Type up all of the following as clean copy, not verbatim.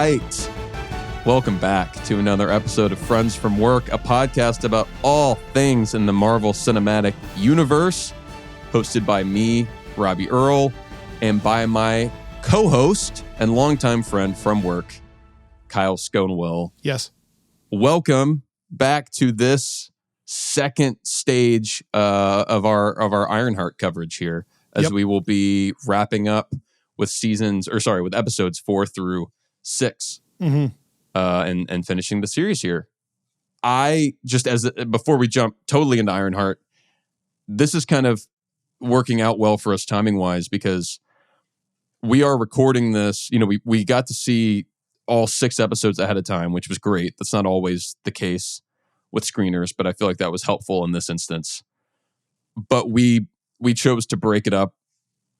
right. Welcome back to another episode of Friends from Work, a podcast about all things in the Marvel Cinematic Universe, hosted by me, Robbie Earl, and by my co-host and longtime friend from work, Kyle Sconewell. Yes. Welcome back to this second stage of our Ironheart coverage here, as we will be wrapping up with with episodes 4 through 6. Mm-hmm. And finishing the series here. Before we jump totally into Ironheart, this is kind of working out well for us timing wise because we are recording this. You know, we got to see all 6 episodes ahead of time, which was great. That's not always the case with screeners, but I feel like that was helpful in this instance. But we chose to break it up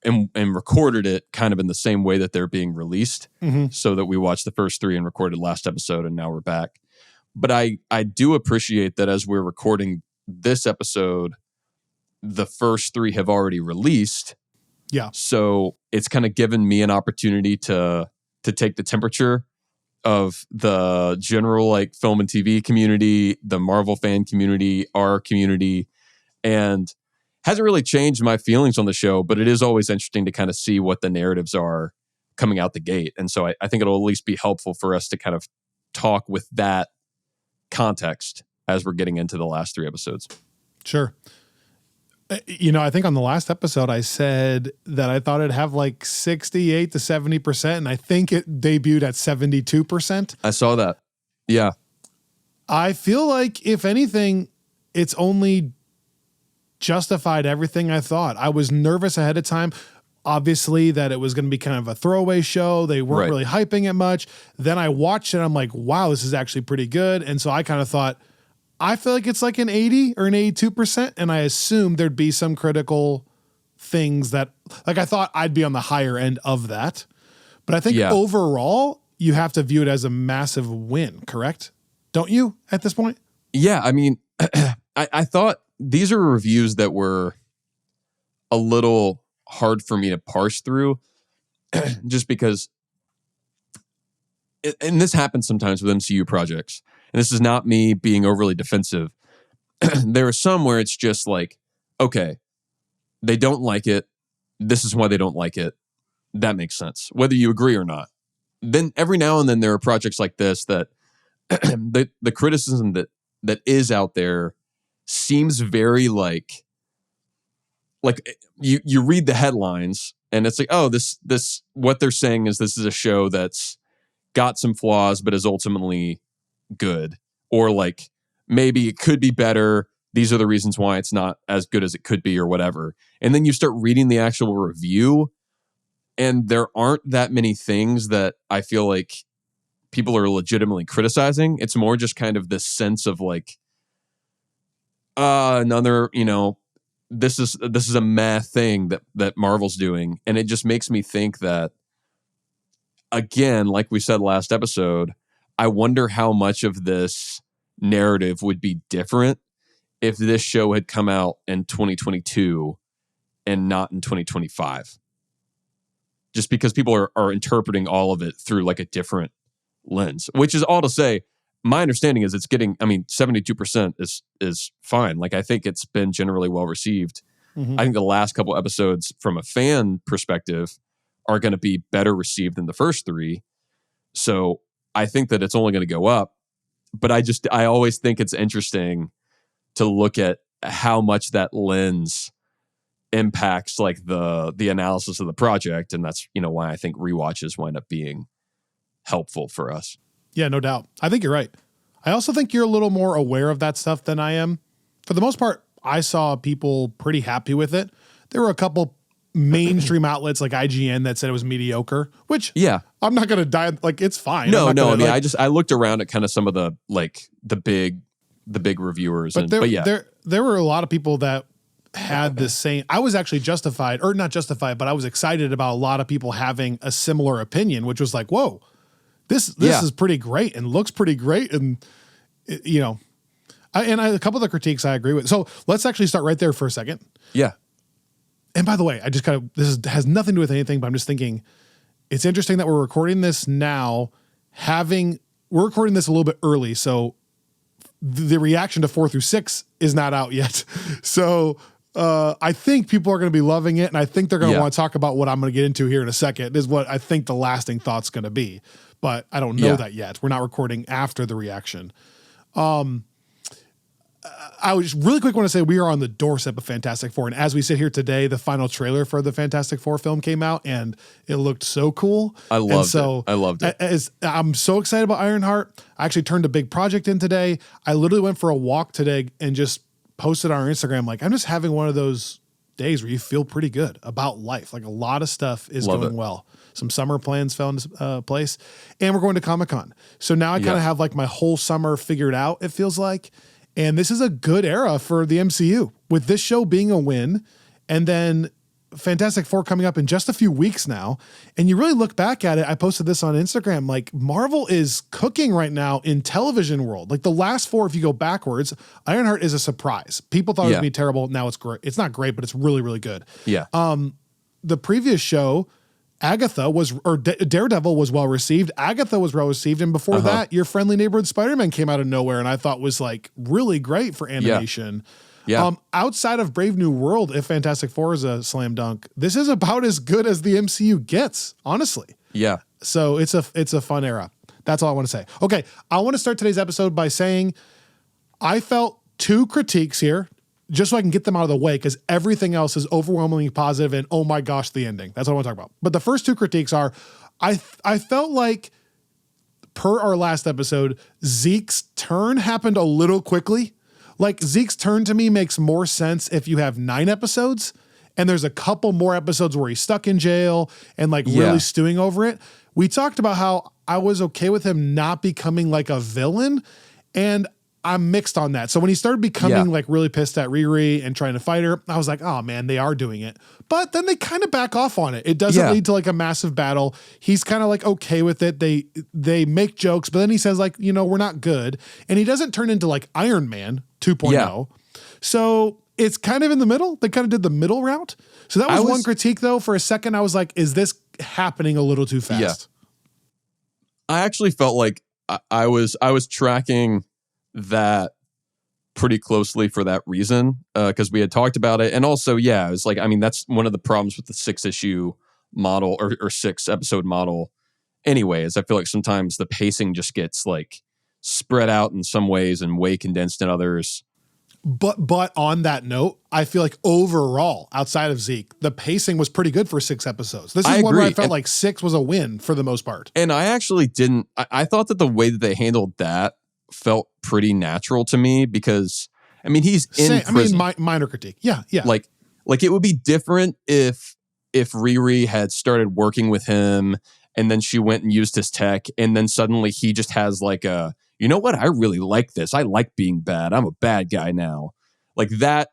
and recorded it kind of in the same way that they're being released, so that we watched the first 3 and recorded last episode, and now we're back. But I do appreciate that as we're recording this episode, the first 3 have already released. Yeah. So it's kind of given me an opportunity to take the temperature of the general like film and TV community, the Marvel fan community, our community, and hasn't really changed my feelings on the show, but it is always interesting to kind of see what the narratives are coming out the gate. And so I think it'll at least be helpful for us to kind of talk with that context as we're getting into the last 3 episodes. Sure. You know, I think on the last episode, I said that I thought it'd have like 68 to 70%, and I think it debuted at 72%. I saw that. Yeah. I feel like, if anything, it's only justified everything I thought. I was nervous ahead of time, obviously, that it was going to be kind of a throwaway show. They weren't really hyping it much. Then I watched it. I'm like, wow, this is actually pretty good. And so I kind of thought, I feel like it's like an 80 or an 82%. And I assumed there'd be some critical things that, like, I thought I'd be on the higher end of that. But I think overall, you have to view it as a massive win, correct? Don't you at this point? Yeah. I mean, I thought these are reviews that were a little hard for me to parse through just because, and this happens sometimes with MCU projects, and this is not me being overly defensive. There are some where it's just like, okay, they don't like it. This is why they don't like it. That makes sense, whether you agree or not. Then every now and then there are projects like this that the criticism that is out there seems very like you read the headlines and it's like, oh, this what they're saying is this is a show that's got some flaws but is ultimately good, or like maybe it could be better. These are the reasons why it's not as good as it could be, or whatever. And then you start reading the actual review, and there aren't that many things that I feel like people are legitimately criticizing. It's more just kind of this sense of like, another, you know, this is a meh thing that Marvel's doing. And it just makes me think that, again, like we said last episode, I wonder how much of this narrative would be different if this show had come out in 2022 and not in 2025. Just because people are interpreting all of it through like a different lens, which is all to say, my understanding is it's getting, 72% is fine. Like, I think it's been generally well received. I think the last couple episodes from a fan perspective are going to be better received than the first 3. So I think that it's only going to go up, but I always think it's interesting to look at how much that lens impacts like the analysis of the project. And that's, you know, why I think rewatches wind up being helpful for us. Yeah, no doubt. I think you're right. I also think you're a little more aware of that stuff than I am. For the most part, I saw people pretty happy with it. There were a couple mainstream outlets like IGN that said it was mediocre, which I'm not going to die. Like, it's fine. No. I looked around at kind of some of the big reviewers. But there were a lot of people that had the same. I was actually justified, or not justified, but I was excited about a lot of people having a similar opinion, which was like, whoa, this is pretty great and looks pretty great. And, you know, a couple of the critiques I agree with. So let's actually start right there for a second. Yeah. And by the way, I just has nothing to do with anything, but I'm just thinking it's interesting that we're recording this now, we're recording this a little bit early, so the reaction to 4 through 6 is not out yet. So I think people are going to be loving it, and I think they're going to want to talk about what I'm going to get into here in a second, is what I think the lasting thought's going to be. But I don't know that yet. We're not recording after the reaction. I would just really quick want to say we are on the doorstep of Fantastic Four. And as we sit here today, the final trailer for the Fantastic Four film came out, and it looked so cool. I loved it. I'm so excited about Ironheart. I actually turned a big project in today. I literally went for a walk today and just posted on our Instagram, like, I'm just having one of those days where you feel pretty good about life. Like, a lot of stuff is going well. Some summer plans fell into place, and we're going to Comic-Con. So now I kind of have like my whole summer figured out, it feels like. And this is a good era for the MCU, with this show being a win, and then Fantastic Four coming up in just a few weeks now. And you really look back at it, I posted this on Instagram, like, Marvel is cooking right now in television world. Like, the last 4, if you go backwards, Ironheart is a surprise. People thought it was going to be terrible. Now it's great. It's not great, but it's really, really good. Yeah. The previous show, Daredevil was well received. Agatha was well received. And before that, Your Friendly Neighborhood Spider-Man came out of nowhere, and I thought was like really great for animation. Yeah. Outside of Brave New World, if Fantastic Four is a slam dunk, this is about as good as the MCU gets, honestly. Yeah. So it's a fun era. That's all I want to say. Okay. I want to start today's episode by saying I felt 2 critiques here, just so I can get them out of the way, because everything else is overwhelmingly positive and, oh my gosh, the ending. That's what I want to talk about. But the first 2 critiques are, I felt like, per our last episode, Zeke's turn happened a little quickly. Like, Zeke's turn to me makes more sense if you have 9 episodes, and there's a couple more episodes where he's stuck in jail and like really stewing over it. We talked about how I was okay with him not becoming like a villain, and I'm mixed on that. So when he started becoming like really pissed at Riri and trying to fight her, I was like, oh man, they are doing it. But then they kind of back off on it. It doesn't lead to like a massive battle. He's kind of like okay with it. They make jokes, but then he says like, you know, we're not good. And he doesn't turn into like Iron Man 2.0. Yeah. So it's kind of in the middle. They kind of did the middle route. So that was one critique though. For a second, I was like, is this happening a little too fast? Yeah. I actually felt like I was tracking that pretty closely for that reason, because we had talked about it. And also, it was like, I mean, that's one of the problems with the 6-issue model or 6-episode model anyways. I feel like sometimes the pacing just gets like spread out in some ways and way condensed in others. But on that note, I feel like overall, outside of Zeke, the pacing was pretty good for 6 episodes. This is one where I felt like 6 was a win for the most part. And I actually didn't, I thought that the way that they handled that felt pretty natural to me, because I mean, he's in prison. I mean, minor critique. Yeah. Like it would be different if Riri had started working with him and then she went and used his tech, and then suddenly he just has like you know what? I really like this. I like being bad. I'm a bad guy now. Like that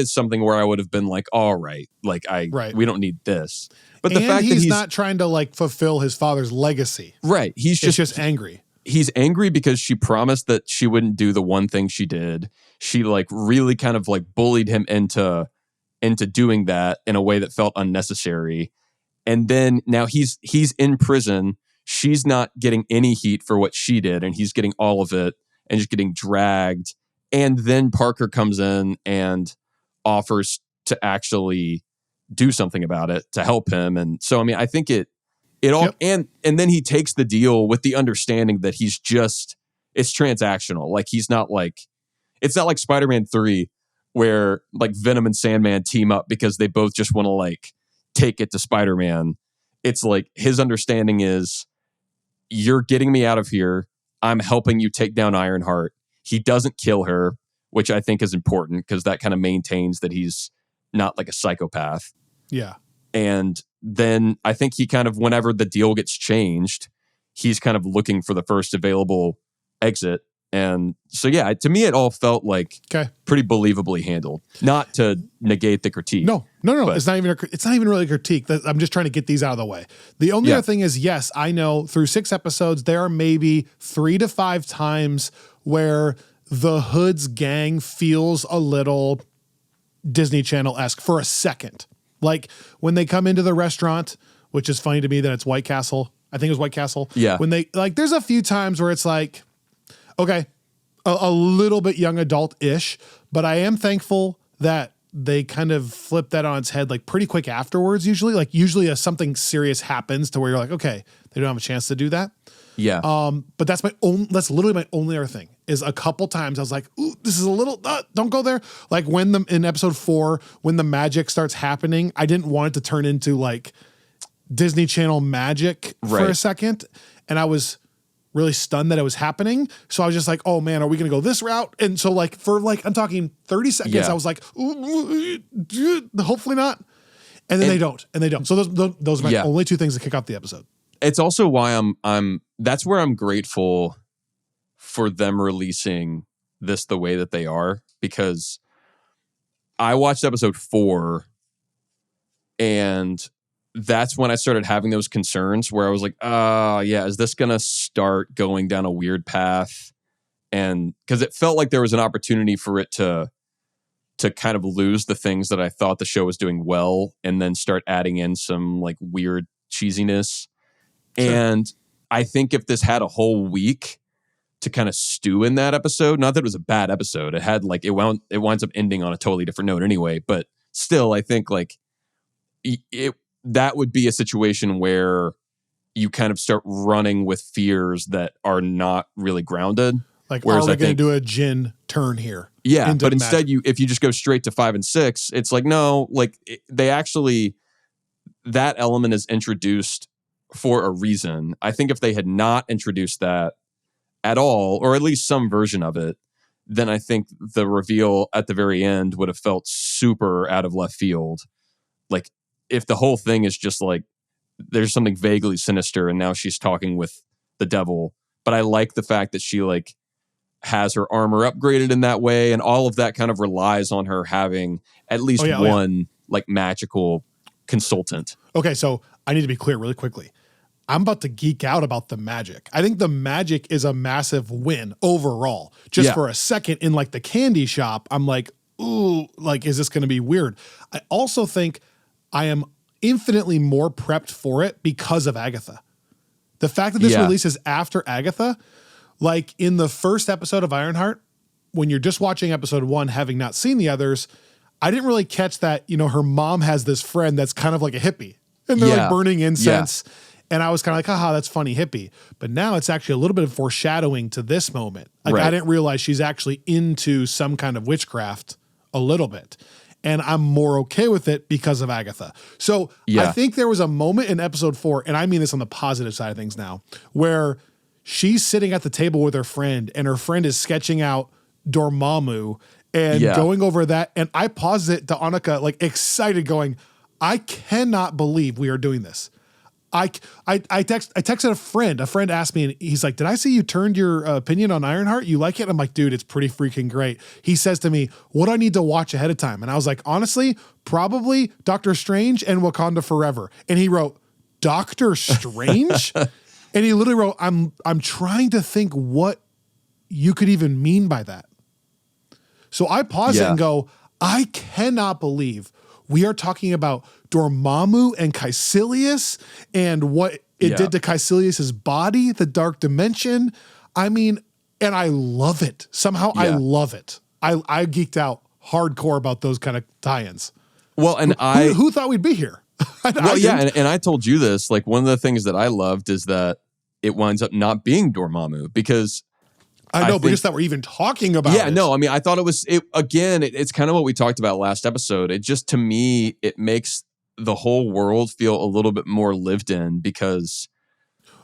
is something where I would have been like, all right, like we don't need this. But the fact that he's not trying to like fulfill his father's legacy. Right. He's just angry. He's angry because she promised that she wouldn't do the one thing she did. She like really kind of like bullied him into doing that in a way that felt unnecessary. And then now he's in prison. She's not getting any heat for what she did, and he's getting all of it and just getting dragged. And then Parker comes in and offers to actually do something about it to help him. And so, I mean, I think it all, and then he takes the deal with the understanding that it's transactional. Like it's not like Spider-Man 3 where like Venom and Sandman team up because they both just want to like take it to Spider-Man. It's like his understanding is, you're getting me out of here. I'm helping you take down Ironheart. He doesn't kill her, which I think is important because that kind of maintains that he's not like a psychopath. Yeah. And then I think he kind of, whenever the deal gets changed, he's kind of looking for the first available exit. And so, yeah, to me, it all felt like pretty believably handled. Not to negate the critique. No. But it's not even really a critique. I'm just trying to get these out of the way. The only other thing is, yes, I know through 6 episodes, there are maybe 3 to 5 times where the Hood's gang feels a little Disney Channel-esque for a second. Like when they come into the restaurant, which is funny to me that it's White Castle. I think it was White Castle. Yeah. When they like, there's a few times where it's like, okay, a little bit young adult-ish, but I am thankful that they kind of flip that on its head like pretty quick afterwards. Usually something serious happens to where you're like, okay, they don't have a chance to do that. Yeah. But that's literally my only other thing is a couple times I was like, ooh, this is a little, don't go there. Like in episode 4, when the magic starts happening, I didn't want it to turn into like Disney Channel magic for a second. And I was really stunned that it was happening. So I was just like, oh man, are we going to go this route? And so like for like, I'm talking 30 seconds, I was like, hopefully not. And then they don't. So those are my only two things that kick off the episode. It's also why that's where I'm grateful for them releasing this the way that they are, because I watched episode 4 and that's when I started having those concerns where I was like, is this going to start going down a weird path? And because it felt like there was an opportunity for it to kind of lose the things that I thought the show was doing well and then start adding in some like weird cheesiness. Sure. And I think if this had a whole week to kind of stew in that episode, not that it was a bad episode, it had like, it winds up ending on a totally different note anyway, but still, I think like that would be a situation where you kind of start running with fears that are not really grounded. Like, are we going to do a Jin turn here? Yeah, but instead, if you just go straight to 5 and 6, it's like, no, like they actually, that element is introduced for a reason. I think if they had not introduced that at all, or at least some version of it, then I think the reveal at the very end would have felt super out of left field. Like, if the whole thing is just like, there's something vaguely sinister and now she's talking with the devil. But I like the fact that she like has her armor upgraded in that way. And all of that kind of relies on her having at least one like magical consultant. Okay. So I need to be clear really quickly. I'm about to geek out about the magic. I think the magic is a massive win overall. Just for a second in like the candy shop, I'm like, ooh, like, is this going to be weird? I also think I am infinitely more prepped for it because of Agatha. The fact that this releases after Agatha, like in the first episode of Ironheart, when you're just watching episode 1, having not seen the others, I didn't really catch that, her mom has this friend that's kind of like a hippie and they're like burning incense. Yeah. And I was kind of like, haha, that's funny, hippie. But now it's actually a little bit of foreshadowing to this moment. Like I didn't realize she's actually into some kind of witchcraft a little bit. And I'm more okay with it because of Agatha. So I think there was a moment in episode 4, and I mean this on the positive side of things now, where she's sitting at the table with her friend and her friend is sketching out Dormammu and going over that. And I paused it to Annika, like excited going, I cannot believe we are doing this. I texted a friend. A friend asked me, and he's like, did I see you turned your opinion on Ironheart? You like it? I'm like, dude, it's pretty freaking great. He says to me, what do I need to watch ahead of time? And I was like, honestly, probably Doctor Strange and Wakanda Forever. And he wrote, Doctor Strange? And he literally wrote, I'm trying to think what you could even mean by that. So I pause it and go, I cannot believe we are talking about Dormammu and Caecilius and what it did to Caecilius's body, the dark dimension. I mean, and I love it. Somehow I love it. I geeked out hardcore about those kind of tie-ins. Well, and who thought we'd be here? And I told you this, like one of the things that I loved is that it winds up not being Dormammu because I know, but just that we're even talking about it. Yeah, no, I mean, I thought it's kind of what we talked about last episode. It just, to me, it makes the whole world feel a little bit more lived in because...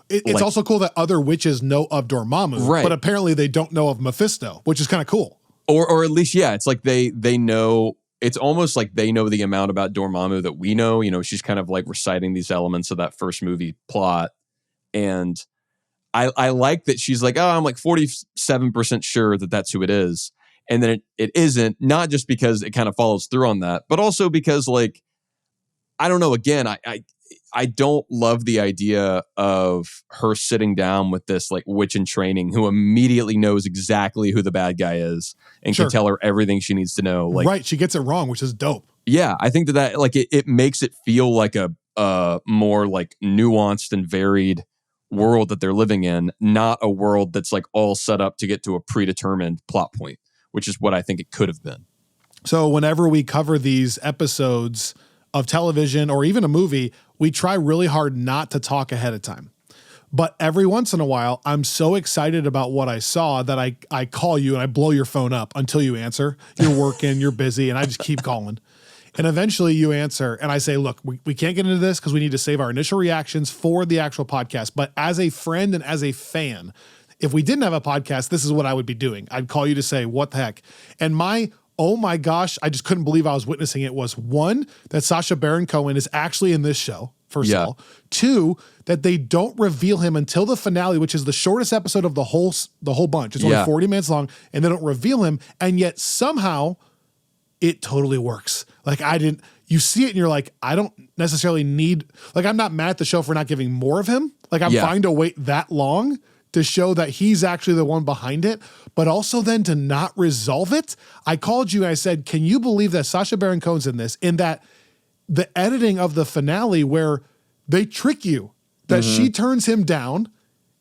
It's also cool that other witches know of Dormammu, but apparently they don't know of Mephisto, which is kind of cool. Or at least, it's like they know... It's almost like they know the amount about Dormammu that we know. She's kind of like reciting these elements of that first movie plot. And... I like that she's like, I'm like 47% sure that that's who it is. And then it isn't, not just because it kind of follows through on that, but also because like, I don't know, again, I don't love the idea of her sitting down with this like witch in training who immediately knows exactly who the bad guy is and can tell her everything she needs to know. Like, she gets it wrong, which is dope. Yeah, I think that like it makes it feel like a more like nuanced and varied world that they're living in, not a world that's like all set up to get to a predetermined plot point, which is what I think it could have been. So whenever we cover these episodes of television or even a movie, we try really hard not to talk ahead of time. But every once in a while, I'm so excited about what I saw that I call you and I blow your phone up until you answer. You're working, you're busy, and I just keep calling. And eventually you answer and I say, look, we can't get into this because we need to save our initial reactions for the actual podcast. But as a friend and as a fan, if we didn't have a podcast, this is what I would be doing. I'd call you to say, what the heck? And oh my gosh, I just couldn't believe I was witnessing it was, one, that Sacha Baron Cohen is actually in this show, first of all. Two, that they don't reveal him until the finale, which is the shortest episode of the whole bunch. It's only 40 minutes long, and they don't reveal him, and yet somehow it totally works. Like you see it and you're like, I don't necessarily need, like I'm not mad at the show for not giving more of him. Like I'm fine to wait that long to show that he's actually the one behind it, but also then to not resolve it. I called you and I said, can you believe that Sacha Baron Cohen's in this? In that the editing of the finale where they trick you that she turns him down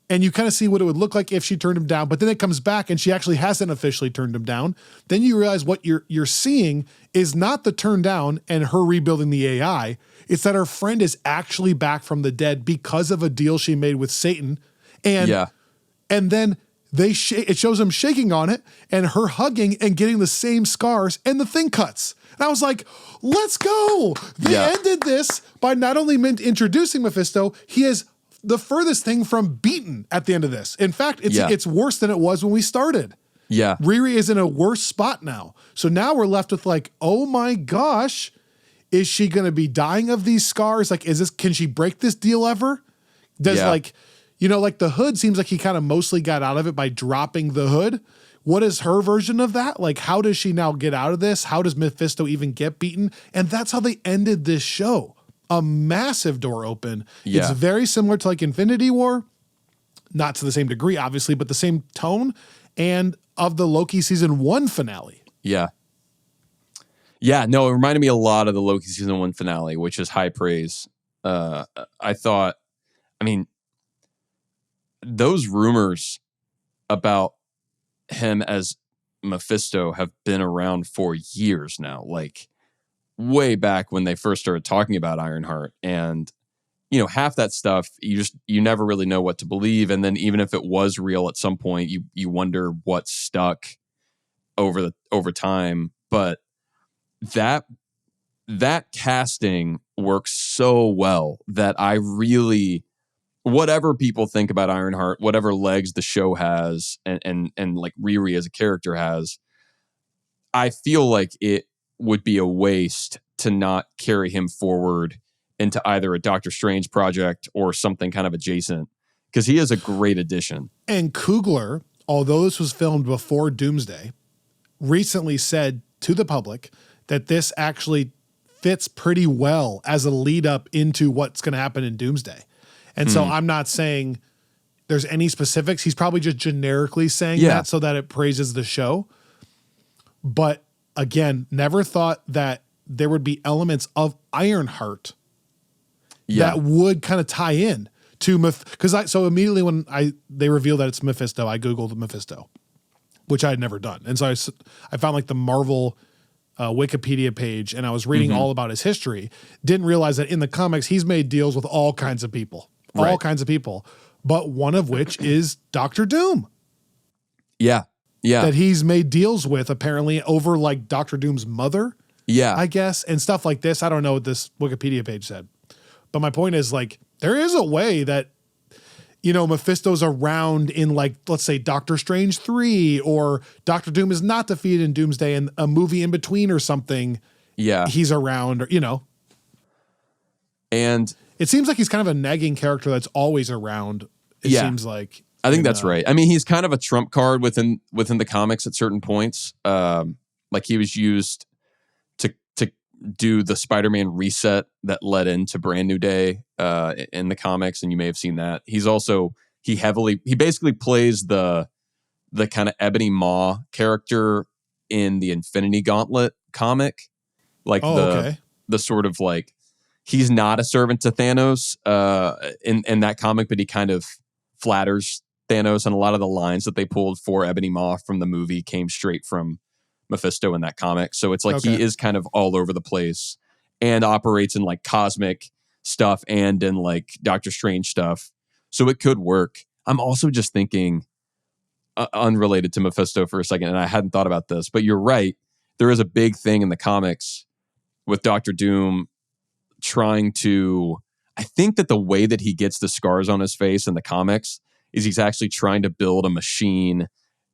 and you kind of see what it would look like if she turned him down, but then it comes back and she actually hasn't officially turned him down. Then you realize what you're seeing is not the turn down and her rebuilding the AI. It's that her friend is actually back from the dead because of a deal she made with Satan. And then it shows him shaking on it and her hugging and getting the same scars and the thing cuts. And I was like, let's go. They ended this by not only introducing Mephisto, he is the furthest thing from beaten at the end of this. In fact, it's worse than it was when we started. Yeah. Riri is in a worse spot now. So now we're left with like, oh my gosh, is she going to be dying of these scars? Like, can she break this deal ever? Does like the hood seems like he kind of mostly got out of it by dropping the hood. What is her version of that? Like, how does she now get out of this? How does Mephisto even get beaten? And that's how they ended this show. A massive door open. Yeah. It's very similar to like Infinity War, not to the same degree, obviously, but the same tone and of the Loki season 1 finale. Yeah. Yeah, no, it reminded me a lot of the Loki season 1 finale, which is high praise. Those rumors about him as Mephisto have been around for years now, like way back when they first started talking about Ironheart. And, half that stuff, you never really know what to believe. And then even if it was real at some point, you wonder what stuck over time. But that casting works so well that I really, whatever people think about Ironheart, whatever legs the show has and like Riri as a character has, I feel like it would be a waste to not carry him forward into either a Doctor Strange project or something kind of adjacent, because he is a great addition. And Coogler, although this was filmed before Doomsday, recently said to the public that this actually fits pretty well as a lead up into what's going to happen in Doomsday. And so I'm not saying there's any specifics. He's probably just generically saying that so that it praises the show. But again, never thought that there would be elements of Ironheart that would kind of tie in to so immediately when they revealed that it's Mephisto, I Googled Mephisto, which I had never done. And so I found like the Marvel Wikipedia page and I was reading all about his history. Didn't realize that in the comics, he's made deals with all kinds of people. All kinds of people, but one of which is Doctor Doom. Yeah. That he's made deals with apparently over like Doctor Doom's mother. Yeah. I guess, and stuff like this. I don't know what this Wikipedia page said, but my point is like, there is a way that, Mephisto's around in like, let's say Doctor Strange 3 or Doctor Doom is not defeated in Doomsday and a movie in between or something. Yeah. He's around or, And it seems like he's kind of a nagging character that's always around. It seems like. I think that's right. I mean, he's kind of a trump card within the comics at certain points. Like he was used to do the Spider-Man reset that led into Brand New Day in the comics, and you may have seen that. He basically plays the kind of Ebony Maw character in the Infinity Gauntlet comic, like the sort of like. He's not a servant to Thanos in that comic, but he kind of flatters Thanos, and a lot of the lines that they pulled for Ebony Maw from the movie came straight from Mephisto in that comic. So it's like he is kind of all over the place and operates in like cosmic stuff and in like Doctor Strange stuff. So it could work. I'm also just thinking, unrelated to Mephisto for a second, and I hadn't thought about this, but you're right. There is a big thing in the comics with Doctor Doom trying to, I think that the way that he gets the scars on his face in the comics is he's actually trying to build a machine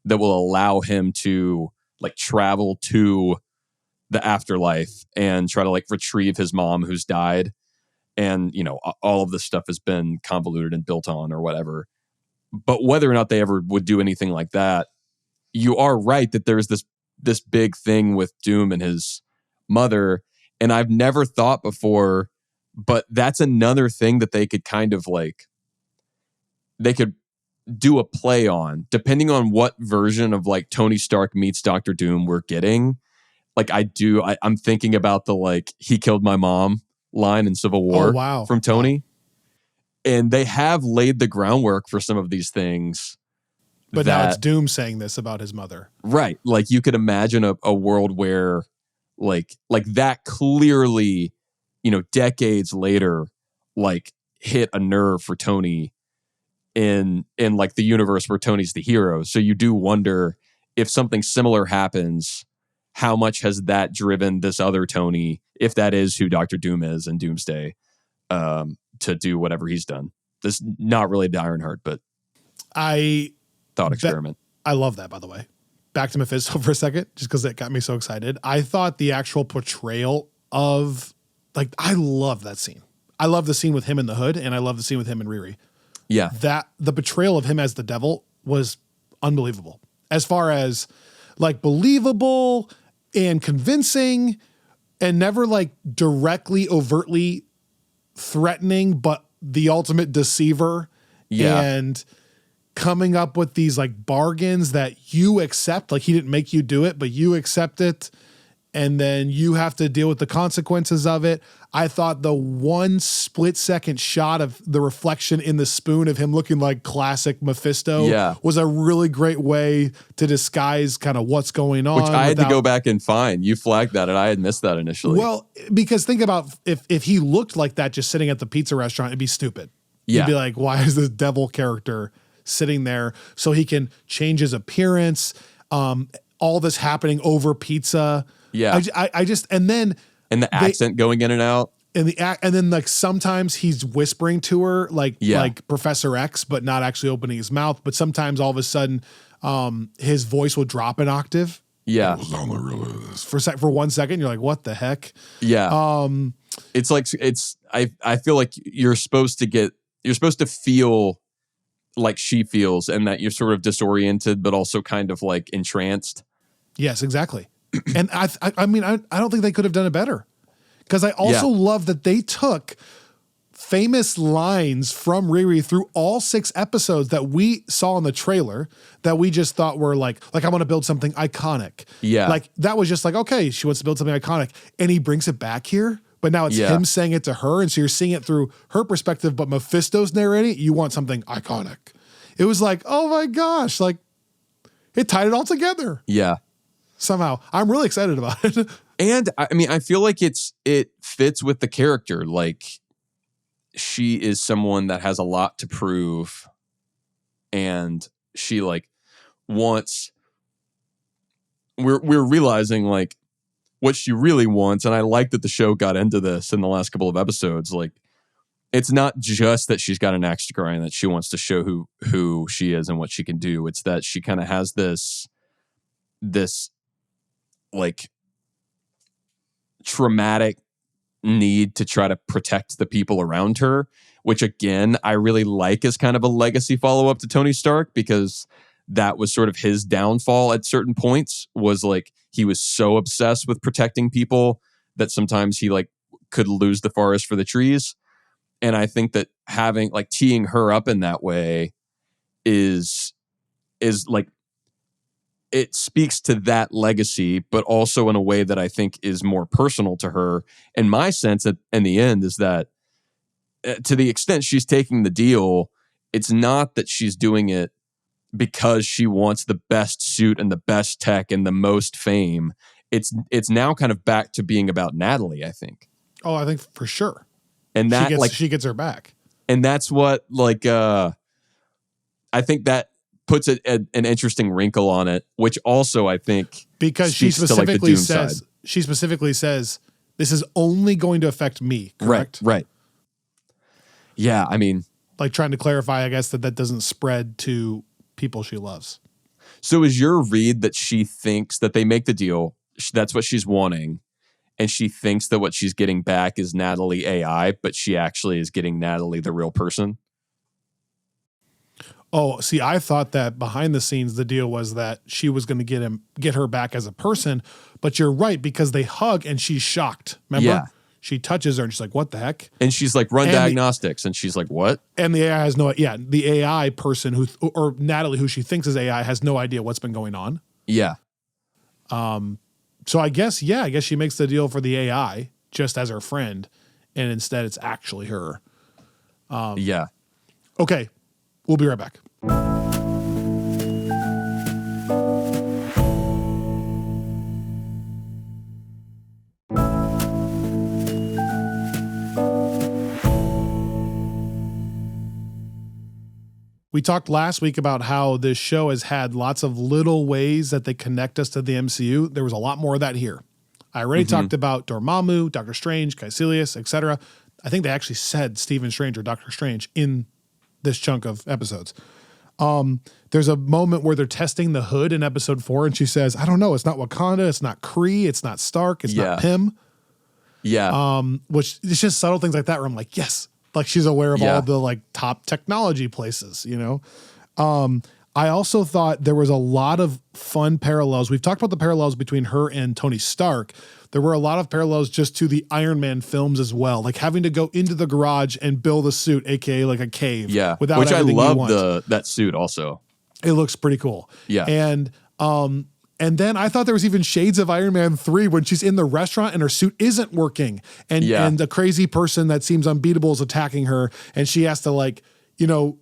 that will allow him to like travel to the afterlife and try to like retrieve his mom who's died. And, you know, all of this stuff has been convoluted and built on or whatever. But whether or not they ever would do anything like that, you are right that there's this big thing with Doom and his mother. And I've never thought before, but that's another thing that they could kind of like, they could do a play on, depending on what version of like Tony Stark meets Doctor Doom we're getting. Like I'm thinking about the like, he killed my mom line in Civil War from Tony. Wow. And they have laid the groundwork for some of these things. But now it's Doom saying this about his mother. Right. Like you could imagine a world where like that clearly, you know, decades later, like hit a nerve for Tony in like the universe where Tony's the hero. So you do wonder if something similar happens, how much has that driven this other Tony, if that is who Doctor Doom is in Doomsday, to do whatever he's done. This not really the Ironheart, but thought experiment. I love that, by the way. Back to Mephisto for a second, just because it got me so excited. I thought the actual portrayal of, like, I love that scene. I love the scene with him in the hood, and I love the scene with him and Riri. Yeah. That the portrayal of him as the devil was unbelievable. As far as like believable and convincing and never like directly, overtly threatening, but the ultimate deceiver. Yeah. And coming up with these like bargains that you accept, like he didn't make you do it, but you accept it. And then you have to deal with the consequences of it. I thought the one split second shot of the reflection in the spoon of him looking like classic Mephisto was a really great way to disguise kind of what's going on. Which I had to go back and find. You flagged that and I had missed that initially. Well, because think about if he looked like that just sitting at the pizza restaurant, it'd be stupid. Yeah. You'd be like, why is this devil character sitting there? So he can change his appearance. All this happening over pizza. Yeah. I just, and then. And the accent going in and out. And then like sometimes he's whispering to her like Professor X, but not actually opening his mouth. But sometimes all of a sudden, his voice will drop an octave. Yeah. For 1 second, you're like, what the heck? Yeah. It's like, I feel like you're supposed to feel like she feels and that you're sort of disoriented, but also kind of like entranced. Yes, exactly. And I mean, I don't think they could have done it better. Because I also love that they took famous lines from Riri through all 6 episodes that we saw in the trailer that we just thought were like I want to build something iconic. Yeah. Like that was just like, okay, she wants to build something iconic. And he brings it back here, but now it's him saying it to her. And so you're seeing it through her perspective, but Mephisto's narrating, you want something iconic. It was like, oh my gosh, like it tied it all together. Yeah. Somehow. I'm really excited about it. And I mean, I feel like it fits with the character. Like she is someone that has a lot to prove and she like wants, we're realizing like what she really wants. And I like that the show got into this in the last couple of episodes. Like it's not just that she's got an axe to grind, that she wants to show who she is and what she can do. It's that she kind of has this like traumatic need to try to protect the people around her, which again, I really like as kind of a legacy follow-up to Tony Stark, because that was sort of his downfall at certain points, was like he was so obsessed with protecting people that sometimes he like could lose the forest for the trees. And I think that having like teeing her up in that way is like, it speaks to that legacy, but also in a way that I think is more personal to her. And my sense in the end is that to the extent she's taking the deal, it's not that she's doing it because she wants the best suit and the best tech and the most fame. It's now kind of back to being about Natalie, I think. Oh, I think for sure. And that she gets her back. And that's what I think that puts an interesting wrinkle on it, which also I think because she specifically side. says this is only going to affect me, correct? Right. Yeah, I mean, like trying to clarify, I guess, that doesn't spread to people she loves. So is your read that she thinks that they make the deal, that's what she's wanting, and she thinks that what she's getting back is Natalie AI, but she actually is getting Natalie the real person? Oh, see, I thought that behind the scenes, the deal was that she was going to get her back as a person, but you're right, because they hug and she's shocked. Remember? Yeah. She touches her and she's like, what the heck? And she's like, run diagnostics. And she's like, what? And the AI has the AI person or Natalie, who she thinks is AI, has no idea what's been going on. Yeah. So I guess she makes the deal for the AI just as her friend. And instead it's actually her. Yeah. Okay. We'll be right back. We talked last week about how this show has had lots of little ways that they connect us to the MCU. There was a lot more of that here. I already talked about Dormammu, Doctor Strange, Caecilius, etc. I think they actually said Stephen Strange or Doctor Strange in this chunk of episodes. There's a moment where they're testing the hood in episode 4, and she says, I don't know, it's not Wakanda, it's not Kree, it's not Stark, it's not Pym. Yeah. Which it's just subtle things like that where I'm like, yes, like she's aware of all the like top technology places, you know? I also thought there was a lot of fun parallels. We've talked about the parallels between her and Tony Stark. There were a lot of parallels just to the Iron Man films as well, like having to go into the garage and build a suit, aka like a cave. Yeah, without which I love that suit also. It looks pretty cool. Yeah, and then I thought there was even shades of Iron Man 3 when she's in the restaurant and her suit isn't working, and the crazy person that seems unbeatable is attacking her, and she has to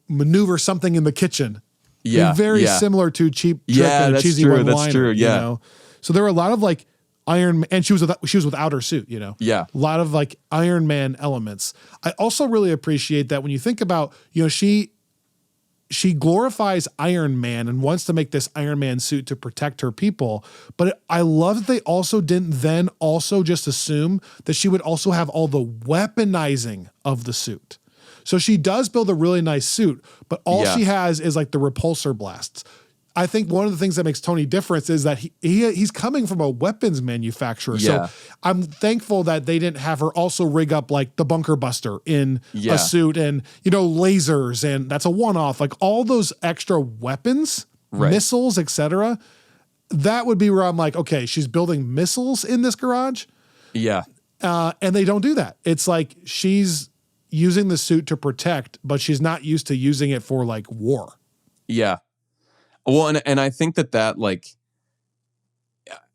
maneuver something in the kitchen. Yeah, very similar to Cheap Trick and a cheesy one-liner. That's true. Yeah. You know? So there were a lot of like Iron Man, and she was without her suit, you know? Yeah. A lot of like Iron Man elements. I also really appreciate that when you think about, she glorifies Iron Man and wants to make this Iron Man suit to protect her people. But I love that they also didn't then also just assume that she would also have all the weaponizing of the suit. So she does build a really nice suit, but all she has is like the repulsor blasts. I think one of the things that makes Tony different is that he's coming from a weapons manufacturer. Yeah. So I'm thankful that they didn't have her also rig up like the bunker buster in a suit and, lasers, and that's a one-off, like all those extra weapons, missiles, etc. That would be where I'm like, okay, she's building missiles in this garage. Yeah. And they don't do that. It's like she's using the suit to protect, but she's not used to using it for like war. Yeah. Well, and I think that like,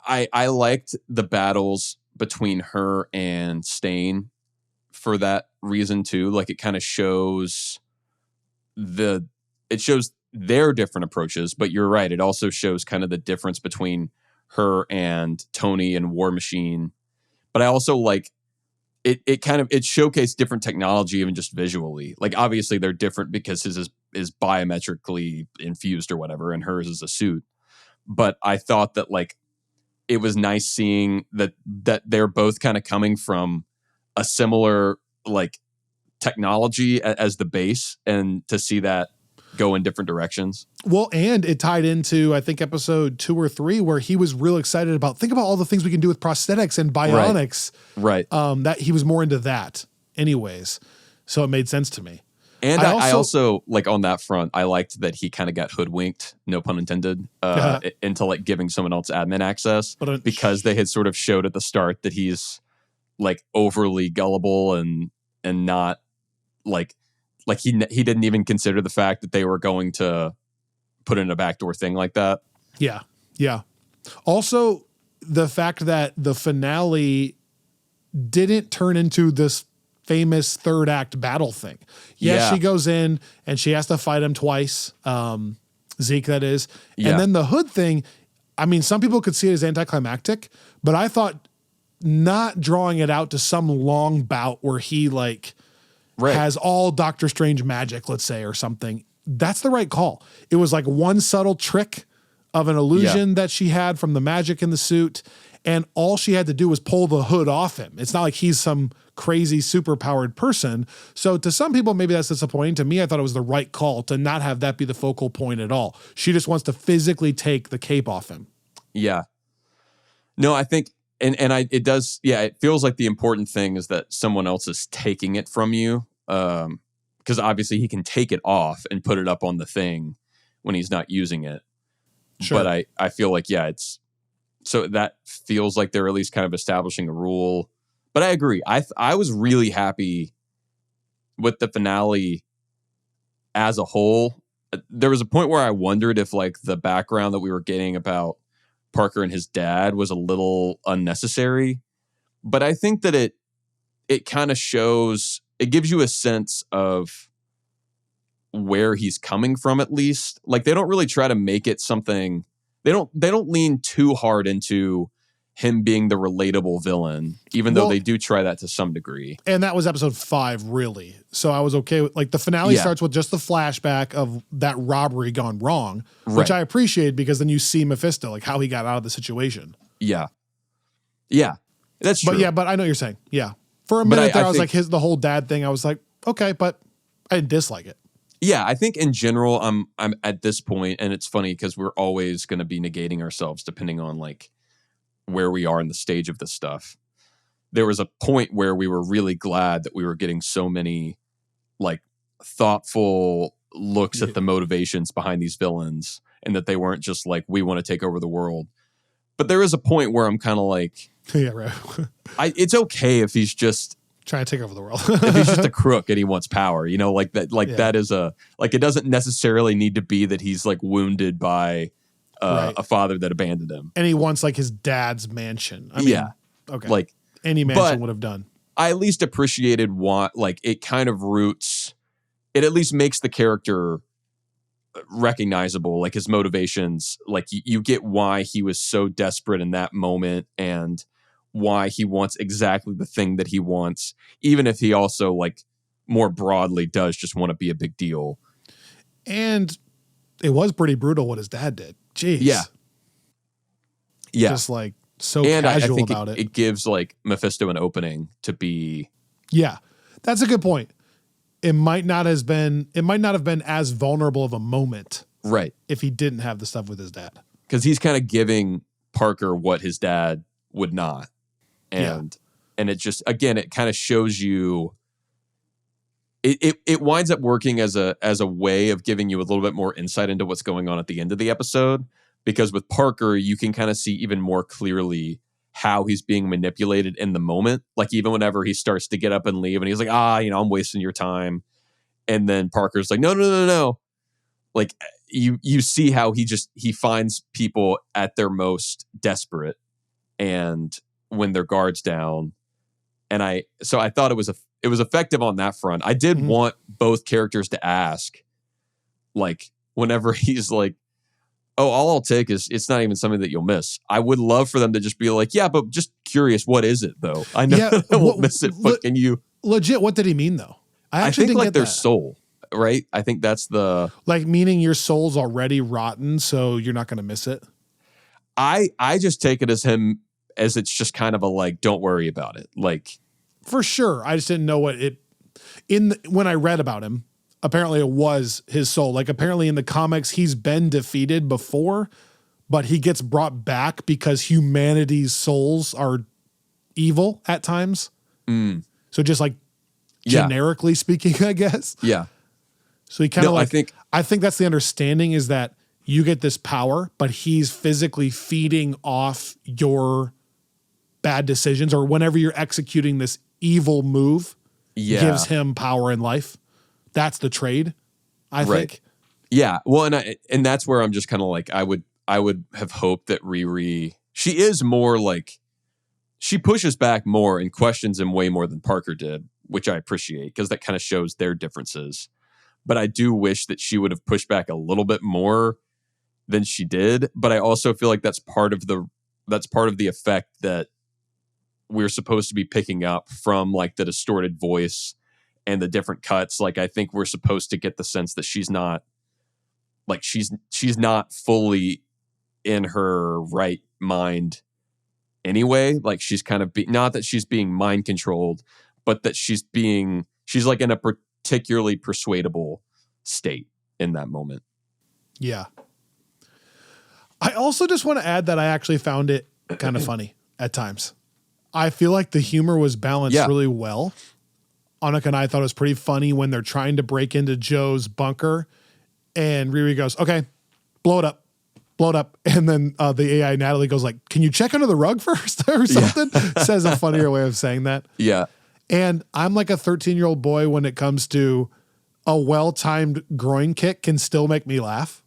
I liked the battles between her and Stain for that reason too. Like it kind of shows their different approaches, but you're right. It also shows kind of the difference between her and Tony and War Machine. But I also like, it showcased different technology, even just visually. Like obviously they're different because his is biometrically infused or whatever, and hers is a suit. But I thought that like it was nice seeing that they're both kind of coming from a similar like technology as the base, and to see that go in different directions. Well, and it tied into, I think, episode 2 or 3, where he was real excited about, think about all the things we can do with prosthetics and bionics. Right. That he was more into that anyways. So it made sense to me. And I also like on that front, I liked that he kind of got hoodwinked, no pun intended, into like giving someone else admin access, because they had sort of showed at the start that he's like overly gullible and not like he didn't even consider the fact that they were going to put in a backdoor thing like that. Yeah. Yeah. Also, the fact that the finale didn't turn into this famous third act battle thing. Yes, she goes in and she has to fight him twice. Zeke, that is. Yeah. And then the hood thing, I mean, some people could see it as anticlimactic, but I thought not drawing it out to some long bout where he like has all Doctor Strange magic, let's say, or something. That's the right call. It was like one subtle trick of an illusion that she had from the magic in the suit. And all she had to do was pull the hood off him. It's not like he's some crazy superpowered person. So to some people, maybe that's disappointing. To me, I thought it was the right call to not have that be the focal point at all. She just wants to physically take the cape off him. Yeah. No, I think, it does. Yeah. It feels like the important thing is that someone else is taking it from you. Because obviously he can take it off and put it up on the thing when he's not using it. Sure. But I feel like, so that feels like they're at least kind of establishing a rule. But I agree. I was really happy with the finale as a whole. There was a point where I wondered if like the background that we were getting about Parker and his dad was a little unnecessary. But I think that it kind of shows, it gives you a sense of where he's coming from, at least. Like they don't really try to make it something. They don't lean too hard into him being the relatable villain, even though they do try that to some degree. And that was episode 5, really. So I was okay with, like, the finale starts with just the flashback of that robbery gone wrong, which I appreciate because then you see Mephisto, like how he got out of the situation. Yeah. Yeah. That's true. But I know what you're saying. Yeah. For a minute I was like the whole dad thing. I was like, okay, but I didn't dislike it. Yeah, I think in general, I'm at this point, and it's funny because we're always going to be negating ourselves depending on like where we are in the stage of this stuff. There was a point where we were really glad that we were getting so many like thoughtful looks at the motivations behind these villains, and that they weren't just like, we want to take over the world. But there is a point where I'm kind of like, yeah, right. It's okay if he's just trying to take over the world. if he's just a crook and he wants power, you know, like that, that is it doesn't necessarily need to be that he's like wounded by a father that abandoned him. And he wants like his dad's mansion. I mean, okay. Like any mansion would have done. I at least appreciated like it kind of roots, it at least makes the character recognizable, like his motivations, like you get why he was so desperate in that moment and why he wants exactly the thing that he wants, even if he also like more broadly does just want to be a big deal. And it was pretty brutal what his dad did. Jeez. Yeah. Just like so casual about it. It gives like Mephisto an opening to be. Yeah, that's a good point. It might not have been as vulnerable of a moment. Right. If he didn't have the stuff with his dad. Because he's kind of giving Parker what his dad would not. And it just, again, it kind of shows you, it winds up working as a way of giving you a little bit more insight into what's going on at the end of the episode. Because with Parker, you can kind of see even more clearly how he's being manipulated in the moment. Like even whenever he starts to get up and leave and he's like, I'm wasting your time. And then Parker's like, no. Like you see how he finds people at their most desperate and when their guard's down. And I thought it was effective on that front. I did want both characters to ask, like, whenever he's like, all I'll take is, it's not even something that you'll miss. I would love for them to just be like, yeah, but just curious, what is it though? I know I won't miss it, but can you? Legit, what did he mean though? I think like their soul, right? I think that's the... Like meaning your soul's already rotten, so you're not going to miss it? I just take it as it's just kind of a like, don't worry about it. Like... For sure. I just didn't know what it... when I read about him, apparently it was his soul. Like apparently in the comics, he's been defeated before, but he gets brought back because humanity's souls are evil at times. So just like generically speaking, I guess. Yeah. So he kind of I think that's the understanding is that you get this power, but he's physically feeding off your bad decisions or whenever you're executing this evil move, gives him power in life. That's the trade, I think. Yeah. Well, and that's where I'm just kind of like, I would have hoped that Riri, she is more like, she pushes back more and questions him way more than Parker did. which I appreciate because that kind of shows their differences. But I do wish that she would have pushed back a little bit more than she did. But I also feel like that's part of the effect that we're supposed to be picking up from like the distorted voice and the different cuts. Like, I think we're supposed to get the sense that she's not fully in her right mind anyway. Like, she's kind of not that she's being mind controlled, but that she's like in a particularly persuadable state in that moment. Yeah. I also just want to add that I actually found it kind of funny at times. I feel like the humor was balanced really well. Annika and I thought it was pretty funny when they're trying to break into Joe's bunker and Riri goes, okay, blow it up. And then the AI Natalie goes like, can you check under the rug first or something? Says a funnier way of saying that. Yeah. And I'm like a 13-year-old boy when it comes to a well-timed groin kick can still make me laugh.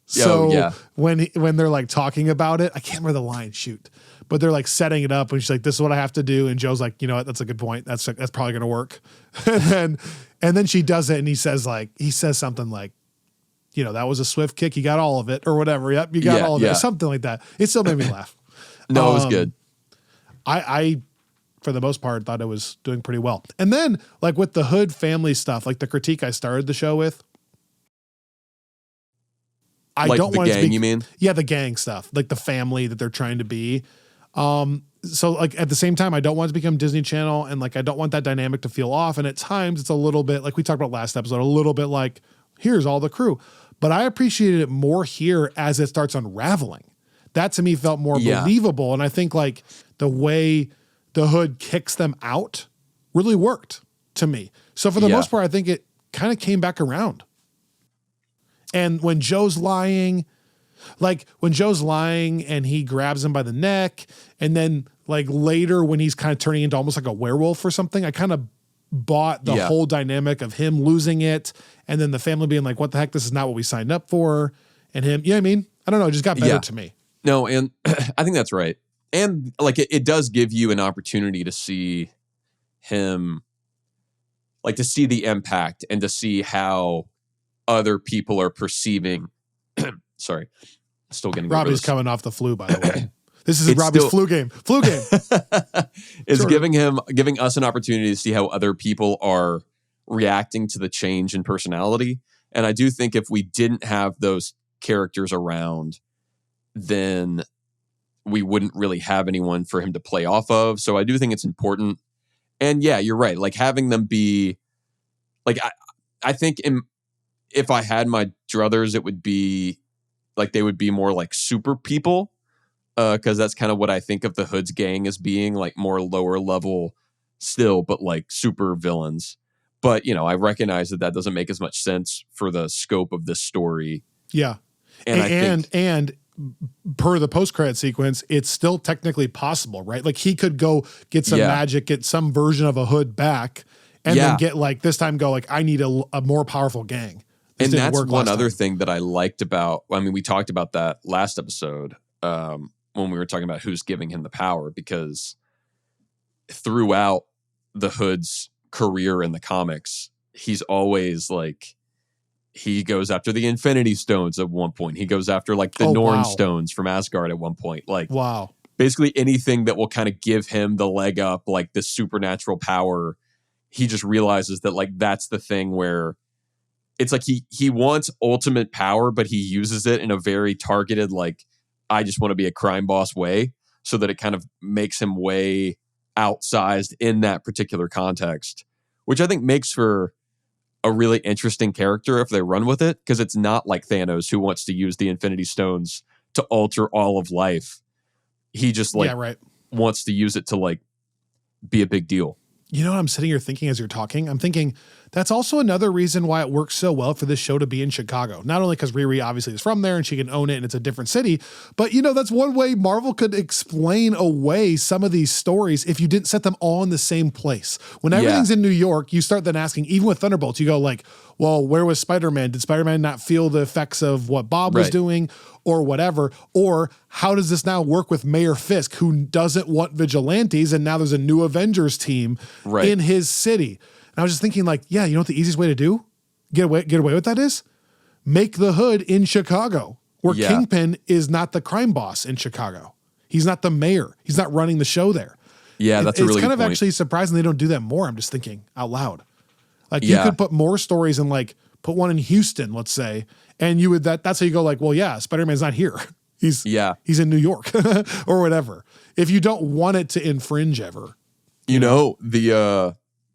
So when they're like talking about it, I can't remember the line, shoot. But they're like setting it up and she's like, this is what I have to do. And Joe's like, you know what? That's a good point. That's probably going to work. and then she does it and he says something like, you know, that was a swift kick. You got all of it or whatever. Yep. You got all of it. Something like that. It still made me laugh. No, it was good. I, for the most part, thought it was doing pretty well. And then like with the Hood family stuff, like the critique I started the show with, I like don't the want gang, it to be, you mean? Yeah, the gang stuff, like the family that they're trying to be. So like at the same time, I don't want it to become Disney Channel, and like I don't want that dynamic to feel off. And at times, it's a little bit like we talked about last episode, a little bit like here's all the crew. But I appreciated it more here as it starts unraveling. That to me felt more believable, and I think like the way the Hood kicks them out really worked to me. So for the most part, I think it kind of came back around. And when Joe's lying and he grabs him by the neck, and then like later when he's kind of turning into almost like a werewolf or something, I kind of bought the whole dynamic of him losing it. And then the family being like, what the heck? This is not what we signed up for. And him, you know what I mean? I don't know. It just got better to me. No. And I think that's right. And like, it does give you an opportunity to see him, like to see the impact and to see how other people are perceiving. Sorry, still getting Robbie's coming off the flu, by the way. This is Robbie's flu game. It's sure. giving us an opportunity to see how other people are reacting to the change in personality. And I do think if we didn't have those characters around, then we wouldn't really have anyone for him to play off of. So I do think it's important. And yeah, you're right. Like having them be like, I think if I had my druthers, it would be like they would be more like super people, because that's kind of what I think of the Hood's gang as being, like more lower level still, but like super villains. But, you know, I recognize that doesn't make as much sense for the scope of this story. Yeah. And per the post-credit sequence, it's still technically possible, right? Like he could go get some magic, get some version of a Hood back, and then get like this time go like, I need a more powerful gang. And that's one other thing that I liked about, I mean, we talked about that last episode when we were talking about who's giving him the power, because throughout the Hood's career in the comics, he's always like, he goes after the Infinity Stones at one point. He goes after like the Norn Stones from Asgard at one point. Like, basically anything that will kind of give him the leg up, like this supernatural power. He just realizes that like that's the thing where it's like he wants ultimate power, but he uses it in a very targeted, like, I just want to be a crime boss way, so that it kind of makes him way outsized in that particular context, which I think makes for a really interesting character if they run with it, because it's not like Thanos who wants to use the Infinity Stones to alter all of life. He just like wants to use it to like be a big deal. You know what I'm sitting here thinking as you're talking? I'm thinking That's also another reason why it works so well for this show to be in Chicago. Not only because Riri obviously is from there and she can own it and it's a different city, but that's one way Marvel could explain away some of these stories if you didn't set them all in the same place. When everything's in New York, you start then asking, even with Thunderbolts, you go like, well, where was Spider-Man? Did Spider-Man not feel the effects of what Bob was doing or whatever? Or how does this now work with Mayor Fisk, who doesn't want vigilantes, and now there's a new Avengers team in his city? And I was just thinking like, yeah, you know what the easiest way to do? Get away with that is? Make the Hood in Chicago, where Kingpin is not the crime boss in Chicago. He's not the mayor. He's not running the show there. Yeah, that's a really good point. It's kind of actually surprising they don't do that more. I'm just thinking out loud. Like you could put more stories and like put one in Houston, let's say, and you would that's how you go like, well, yeah, Spider-Man's not here. He's in New York or whatever. If you don't want it to infringe ever.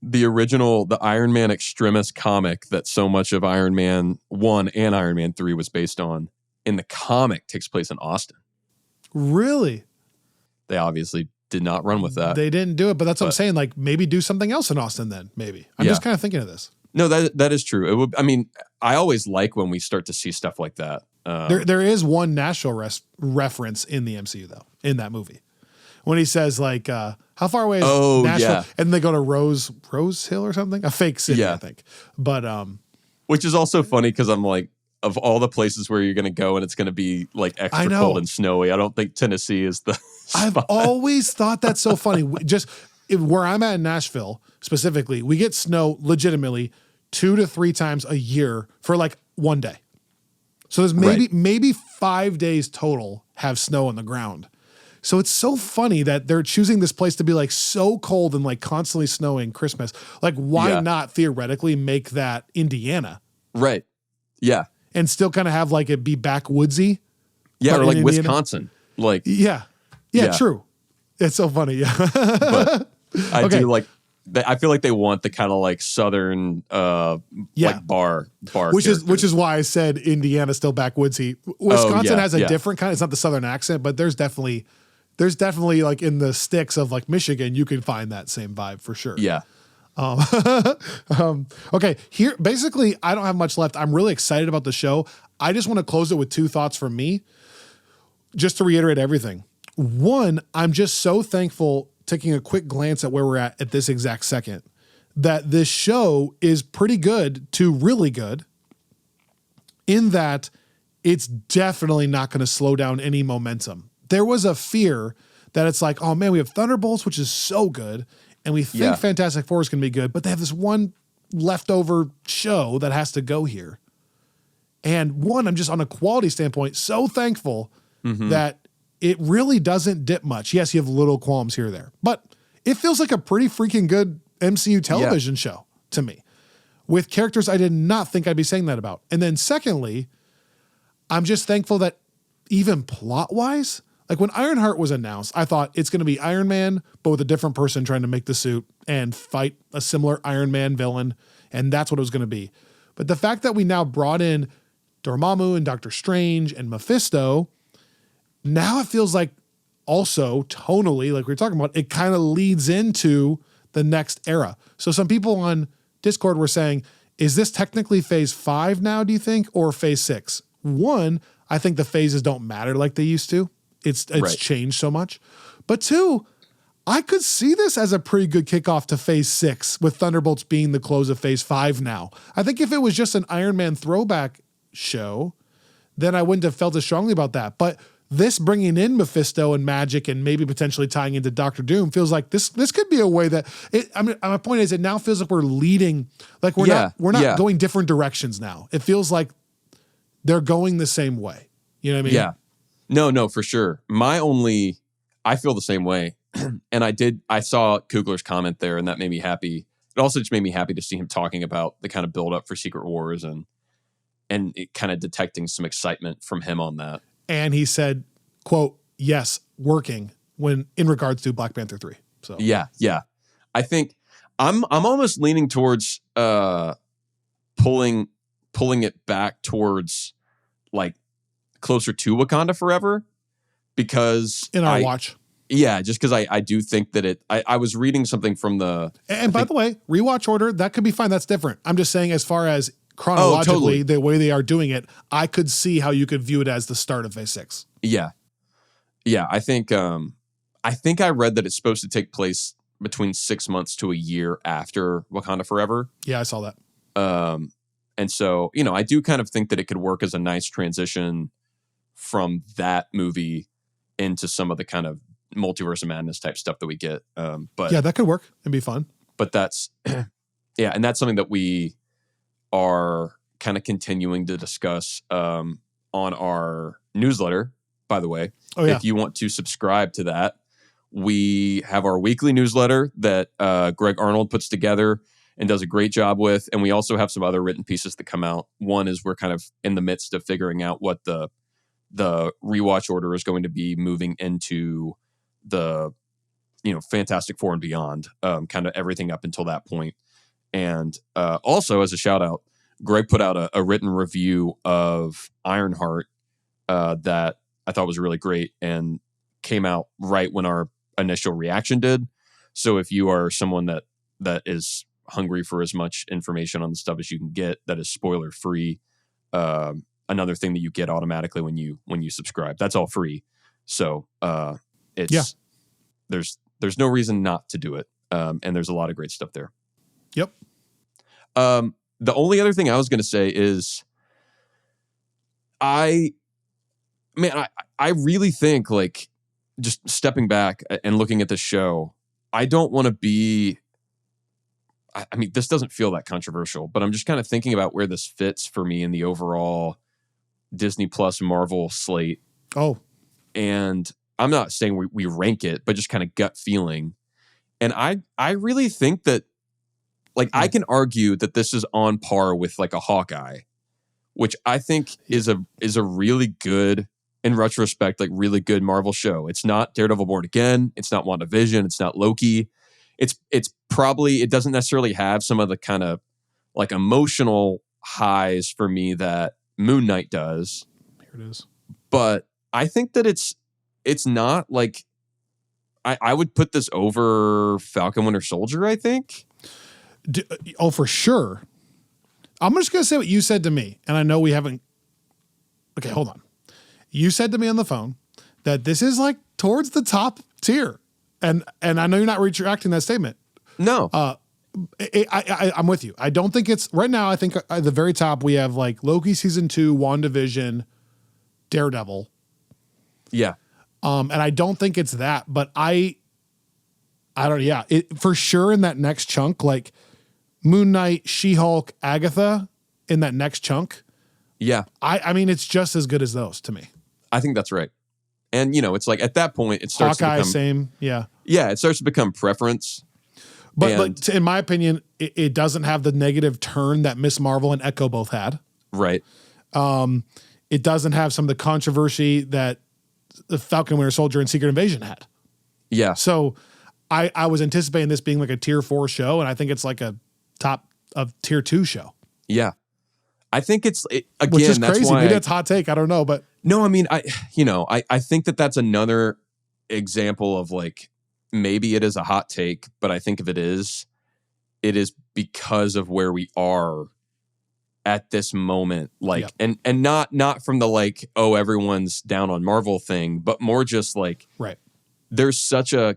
The original, the Iron Man Extremis comic that so much of Iron Man 1 and Iron Man 3 was based on, in the comic takes place in Austin. Really? They obviously did not run with that. They didn't do it, but that's what I'm saying. Like maybe do something else in Austin then, maybe. I'm just kind of thinking of this. No, that is true. It would. I mean, I always like when we start to see stuff like that. There is one Nashville reference in the MCU though, in that movie. When he says like, how far away is Nashville? Yeah. And they go to Rose Hill or something, a fake city, I think. But which is also funny because I'm like, of all the places where you're going to go and it's going to be like extra cold and snowy, I don't think Tennessee is the spot. I've always thought that's so funny. Just where I'm at in Nashville specifically, we get snow legitimately 2 to 3 times a year for like one day. So there's maybe 5 days total have snow on the ground. So it's so funny that they're choosing this place to be like so cold and like constantly snowing Christmas. Like why not theoretically make that Indiana? Right. Yeah. And still kind of have like it be backwoodsy. Yeah. Or like Wisconsin. Like, yeah, true. It's so funny. Yeah. But I do like, I feel like they want the kind of like Southern, like bar, which is why I said Indiana still backwoodsy. Wisconsin has a different kind. It's not the Southern accent, but there's definitely like in the sticks of like Michigan, you can find that same vibe for sure. Yeah. Okay. Here, basically, I don't have much left. I'm really excited about the show. I just want to close it with 2 thoughts from me, just to reiterate everything. One, I'm just so thankful, taking a quick glance at where we're at this exact second, that this show is pretty good to really good, in that it's definitely not going to slow down any momentum. There was a fear that it's like, oh man, we have Thunderbolts, which is so good, and we think Fantastic Four is going to be good, but they have this one leftover show that has to go here. And one, I'm just on a quality standpoint so thankful that it really doesn't dip much. Yes, you have little qualms here or there, but it feels like a pretty freaking good MCU television show to me, with characters I did not think I'd be saying that about. And then secondly, I'm just thankful that even plot-wise, like when Ironheart was announced, I thought it's going to be Iron Man, but with a different person trying to make the suit and fight a similar Iron Man villain, and that's what it was going to be. But the fact that we now brought in Dormammu and Doctor Strange and Mephisto, now it feels like also tonally, like we were talking about, it kind of leads into the next era. So some people on Discord were saying, is this technically phase 5 now, do you think, or phase 6? One, I think the phases don't matter like they used to. It's changed so much. But 2, I could see this as a pretty good kickoff to phase 6, with Thunderbolts being the close of phase 5 now. I think if it was just an Iron Man throwback show, then I wouldn't have felt as strongly about that. But this bringing in Mephisto and magic and maybe potentially tying into Doctor Doom feels like this could be a way that my point is, it now feels like we're leading, like we're not going different directions now. It feels like they're going the same way. You know what I mean? Yeah. No, for sure. I feel the same way. And I saw Kugler's comment there, and that made me happy. It also just made me happy to see him talking about the kind of build up for Secret Wars and it kind of detecting some excitement from him on that. And he said, quote, yes, working in regards to Black Panther 3. So yeah. I think I'm almost leaning towards pulling it back towards like closer to Wakanda Forever, because in our watch. Yeah, just because I do think that I was reading something from And by the way, rewatch order, that could be fine. That's different. I'm just saying, as far as chronologically, totally. the way they are doing it, I could see how you could view it as the start of phase 6. Yeah. Yeah. I think I read that it's supposed to take place between 6 months to a year after Wakanda Forever. Yeah, I saw that. And so, I do kind of think that it could work as a nice transition from that movie into some of the kind of multiverse of madness type stuff that we get. But yeah, that could work. It'd be fun. But that's, yeah. And that's something that we are kind of continuing to discuss on our newsletter, by the way. Oh, yeah. If you want to subscribe to that, we have our weekly newsletter that Greg Arnold puts together and does a great job with. And we also have some other written pieces that come out. One is we're kind of in the midst of figuring out what the rewatch order is going to be moving into the, Fantastic Four and beyond, kind of everything up until that point. And also, as a shout out, Greg put out a written review of Ironheart that I thought was really great and came out right when our initial reaction did. So if you are someone that is hungry for as much information on the stuff as you can get, that is spoiler free, another thing that you get automatically when you subscribe, that's all free. So there's no reason not to do it. And there's a lot of great stuff there. Yep. The only other thing I was going to say is I really think, like, just stepping back and looking at this show, I don't want to be, I mean, this doesn't feel that controversial, but I'm just kind of thinking about where this fits for me in the overall Disney Plus Marvel slate. Oh. And I'm not saying we rank it, but just kind of gut feeling. And I really think that, like, I can argue that this is on par with, like, a Hawkeye, which I think is a really good, in retrospect, like, really good Marvel show. It's not Daredevil Born Again. It's not WandaVision. It's not Loki. It's probably, it doesn't necessarily have some of the kind of, like, emotional highs for me that Moon Knight does. Here it is. But I think that it's not, like, I would put this over Falcon Winter Soldier, I think. Oh, for sure. I'm just going to say what you said to me, and I know we haven't. Okay, hold on. You said to me on the phone that this is, like, towards the top tier, and I know you're not retracting that statement. No. I'm with you. I don't think it's right now. I think at the very top we have, like, Loki season 2, WandaVision, Daredevil. Yeah. And I don't think it's that, but I don't. Yeah, it for sure in that next chunk, like Moon Knight, She-Hulk, Agatha in that next chunk. Yeah. I mean, it's just as good as those to me. I think that's right. And, it's like at that point, it starts Hawkeye, to become... same, yeah. Yeah, it starts to become preference. But in my opinion, it doesn't have the negative turn that Miss Marvel and Echo both had. Right. It doesn't have some of the controversy that the Falcon Winter Soldier and Secret Invasion had. Yeah. So I was anticipating this being like a tier 4 show, and I think it's like a top of tier 2 show. Yeah. I think it's, again, which is that's crazy. why Maybe that's a hot take. I don't know, but no, I mean, I think that's another example of, like, maybe it is a hot take, but I think if it is because of where we are at this moment, like, yep. and not from the, like, oh, everyone's down on Marvel thing, but more just like, right. There's such a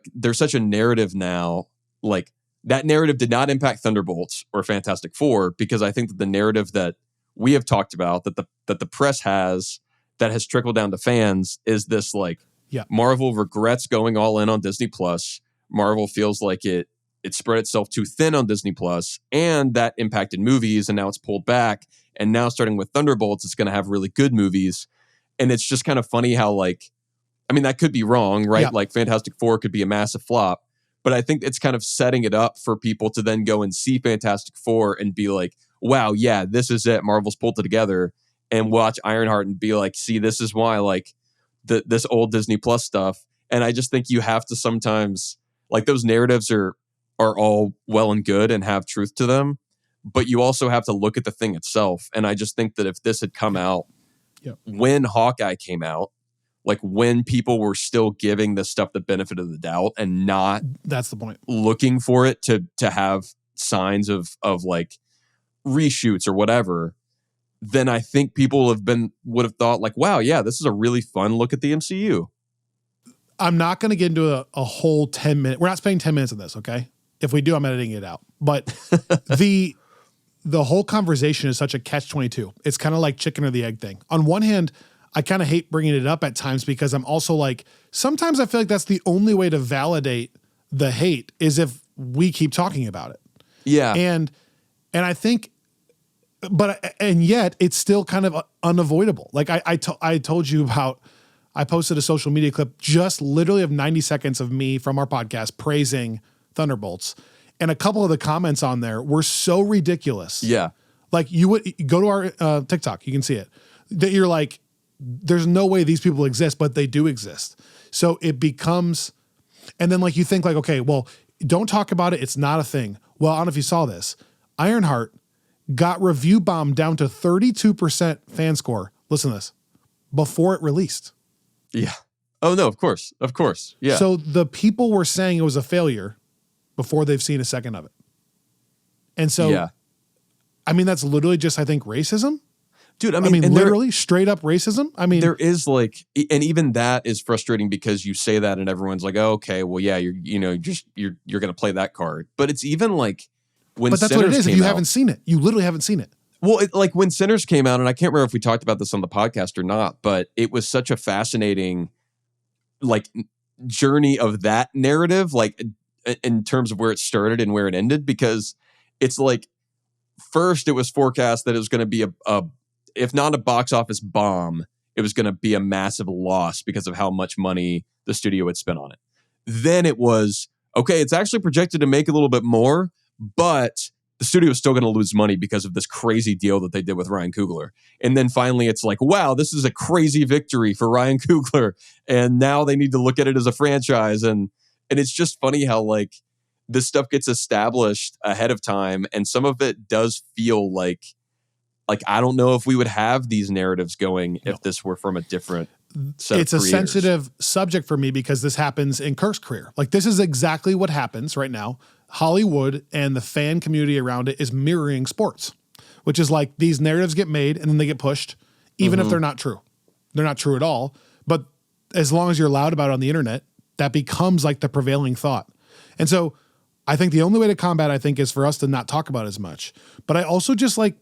narrative now, like, that narrative did not impact Thunderbolts or Fantastic Four, because I think that the narrative that we have talked about, that the press has, that has trickled down to fans, is this, like, Marvel regrets going all in on Disney Plus. Marvel feels like it spread itself too thin on Disney Plus, and that impacted movies, and now it's pulled back. And now, starting with Thunderbolts, it's going to have really good movies. And it's just kind of funny how, like, I mean, that could be wrong, right? Yeah. Like, Fantastic Four could be a massive flop, but I think it's kind of setting it up for people to then go and see Fantastic Four and be like, wow, yeah, this is it. Marvel's pulled it together, and watch Ironheart and be like, see, this is why, like, this old Disney Plus stuff. And I just think you have to sometimes, like, those narratives are all well and good and have truth to them, but you also have to look at the thing itself. And I just think that if this had come out when Hawkeye came out, like when people were still giving this stuff the benefit of the doubt and not That's the point. looking for it to have signs of like reshoots or whatever, then I think people would have thought like, wow, yeah, this is a really fun look at the MCU. I'm not going to get into a whole 10-minute. We're not spending 10 minutes on this, okay? If we do, I'm editing it out. But the whole conversation is such a catch-22. It's kind of like chicken or the egg thing. On one hand, I kind of hate bringing it up at times because I'm also like, sometimes I feel like that's the only way to validate the hate is if we keep talking about it. Yeah. And I think, and yet it's still kind of unavoidable. Like I told you about, I posted a social media clip just literally of 90 seconds of me from our podcast praising Thunderbolts. And a couple of the comments on there were so ridiculous. Yeah. Like you would go to our TikTok, you can see it, that you're like, there's no way these people exist, but they do exist. So it becomes, and then like you think like, okay, well, don't talk about it. It's not a thing. Well, I don't know if you saw this. Ironheart got review bombed down to 32% fan score. Listen to this. Before it released. Yeah. Oh no, of course. Of course. Yeah. So the people were saying it was a failure before they've seen a second of it. And so, yeah. I mean, that's literally just, I think, racism. Dude, I mean literally straight up racism. I mean, there is like, and even that is frustrating because you say that and everyone's like, oh, okay, well, yeah, you're going to play that card. But it's even like when, but that's what it is. If you haven't seen it, you literally haven't seen it. Well, like when Sinners came out, and I can't remember if we talked about this on the podcast or not, but it was such a fascinating, like, journey of that narrative, like in terms of where it started and where it ended, because it's like, first it was forecast that it was going to be a if not a box office bomb, it was going to be a massive loss because of how much money the studio had spent on it. Then it was, okay, it's actually projected to make a little bit more, but the studio is still going to lose money because of this crazy deal that they did with Ryan Coogler. And then finally it's like, wow, this is a crazy victory for Ryan Coogler. And now they need to look at it as a franchise. And it's just funny how like this stuff gets established ahead of time. And some of it does feel like I don't know if we would have these narratives going if this were from a different set it's of a sensitive subject for me because this happens in Kirk's career. Like this is exactly what happens right now. Hollywood and the fan community around it is mirroring sports, which is like these narratives get made and then they get pushed, even if they're not true. They're not true at all. But as long as you're loud about it on the internet, that becomes like the prevailing thought. And so I think the only way to combat, I think, is for us to not talk about it as much. But I also just like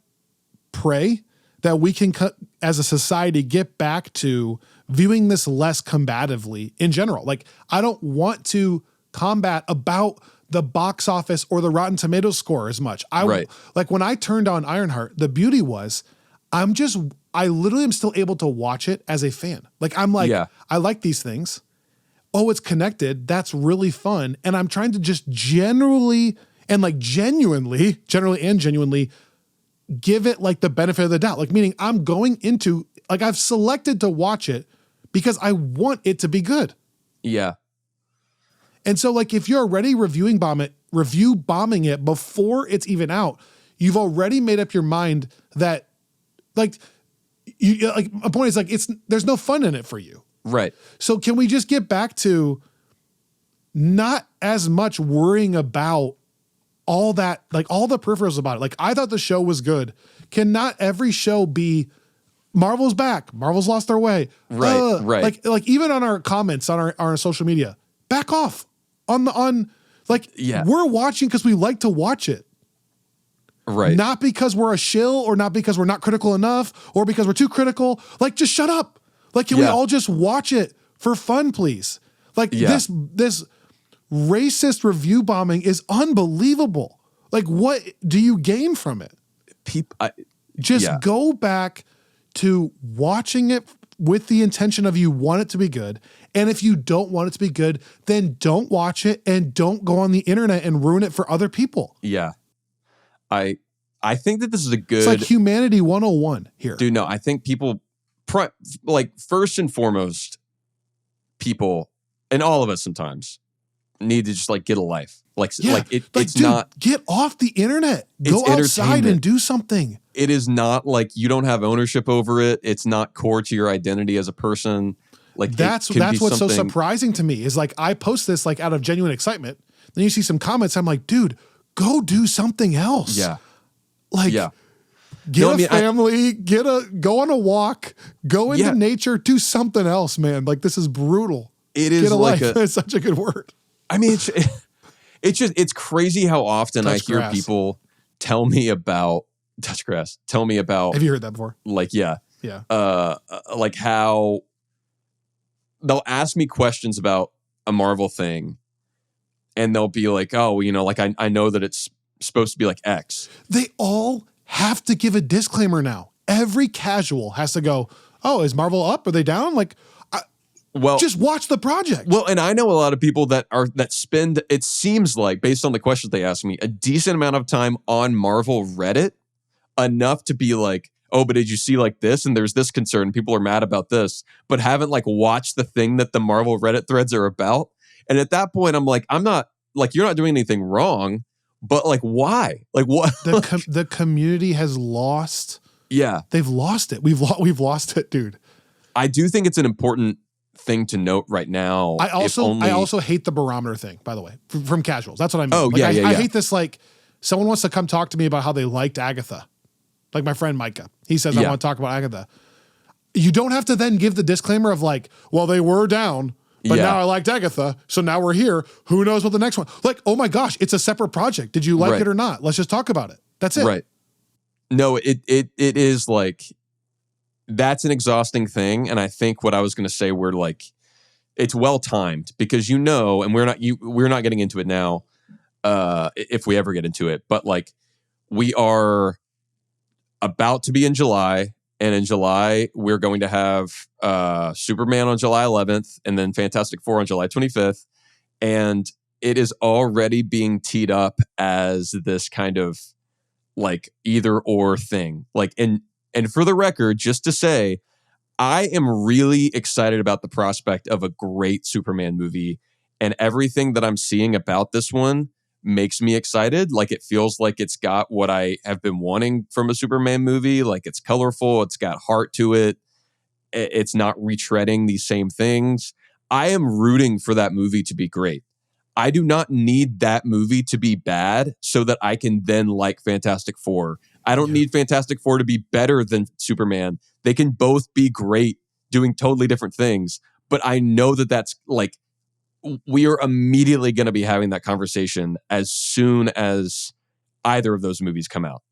pray that we can, as a society, get back to viewing this less combatively in general. Like, I don't want to combat about the box office or the Rotten Tomatoes score as much. Like when I turned on Ironheart, the beauty was I literally am still able to watch it as a fan. Like, I'm like, I like these things. Oh, it's connected. That's really fun. And I'm trying to just genuinely give it like the benefit of the doubt. Like, meaning I'm going into, like, I've selected to watch it because I want it to be good. Yeah. And so like, if you're already review bombing it before it's even out, you've already made up your mind that like, my point is like, there's no fun in it for you. Right. So can we just get back to not as much worrying about all that, like all the peripherals about it? Like, I thought the show was good. Cannot every show be Marvel's back? Marvel's lost their way. Right. Right. Like even on our comments on our social media, back off we're watching because we like to watch it. Right. Not because we're a shill or not because we're not critical enough or because we're too critical. Like, just shut up. Like, can we all just watch it for fun, please? Like this racist review bombing is unbelievable. Like, what do you gain from it? Go back to watching it with the intention of you want it to be good. And if you don't want it to be good, then don't watch it and don't go on the internet and ruin it for other people. Yeah. I think that this is a good... It's like humanity 101 here. Dude, no, I think people... first and foremost, people, and all of us sometimes, need to just like get a life. Get off the internet. Go outside and do something. It is not like you don't have ownership over it. It's not core to your identity as a person. Like that's what's so surprising to me is like I post this like out of genuine excitement. Then you see some comments. I'm like, dude, go do something else. Yeah. Like, get a family, go on a walk, go into nature, do something else, man. Like, this is brutal. It is like it's such a good word. I mean, it's crazy how often I hear people tell me about touch grass. Tell me about. Have you heard that before? Like, like how they'll ask me questions about a Marvel thing, and they'll be like, "Oh, you know, like I know that it's supposed to be like X." They all have to give a disclaimer now. Every casual has to go, "Oh, is Marvel up? Are they down?" Like, just watch the project. Well, and I know a lot of people that spend, it seems like, based on the questions they ask me, a decent amount of time on Marvel Reddit, enough to be like, oh, but did you see like this? And there's this concern. People are mad about this, but haven't like watched the thing that the Marvel Reddit threads are about. And at that point, I'm like, I'm not like, you're not doing anything wrong, but like, why? Like what? The community has lost. Yeah. They've lost it. We've lost it, dude. I do think it's an important thing to note right now. I also hate the barometer thing, by the way, from casuals. That's what I mean. Oh, like, I hate this. Like, someone wants to come talk to me about how they liked Agatha. Like my friend Micah. He says, I want to talk about Agatha. You don't have to then give the disclaimer of like, well, they were down, but now I liked Agatha, so now we're here. Who knows what the next one? Like, oh my gosh, it's a separate project. Did you like it or not? Let's just talk about it. That's it. Right. No, it is like, that's an exhausting thing. And I think what I was going to say, we're like, it's well timed because and we're not getting into it now, if we ever get into it, but like we are about to be in July, and in July we're going to have Superman on July 11th, and then Fantastic Four on July 25th, and it is already being teed up as this kind of like either or thing, like And for the record, just to say, I am really excited about the prospect of a great Superman movie, and everything that I'm seeing about this one makes me excited. Like, it feels like it's got what I have been wanting from a Superman movie. Like, it's colorful, it's got heart to it, it's not retreading these same things. I am rooting for that movie to be great. I do not need that movie to be bad so that I can then like Fantastic Four. I don't need Fantastic Four to be better than Superman. They can both be great, doing totally different things. But I know that that's like, we are immediately going to be having that conversation as soon as either of those movies come out,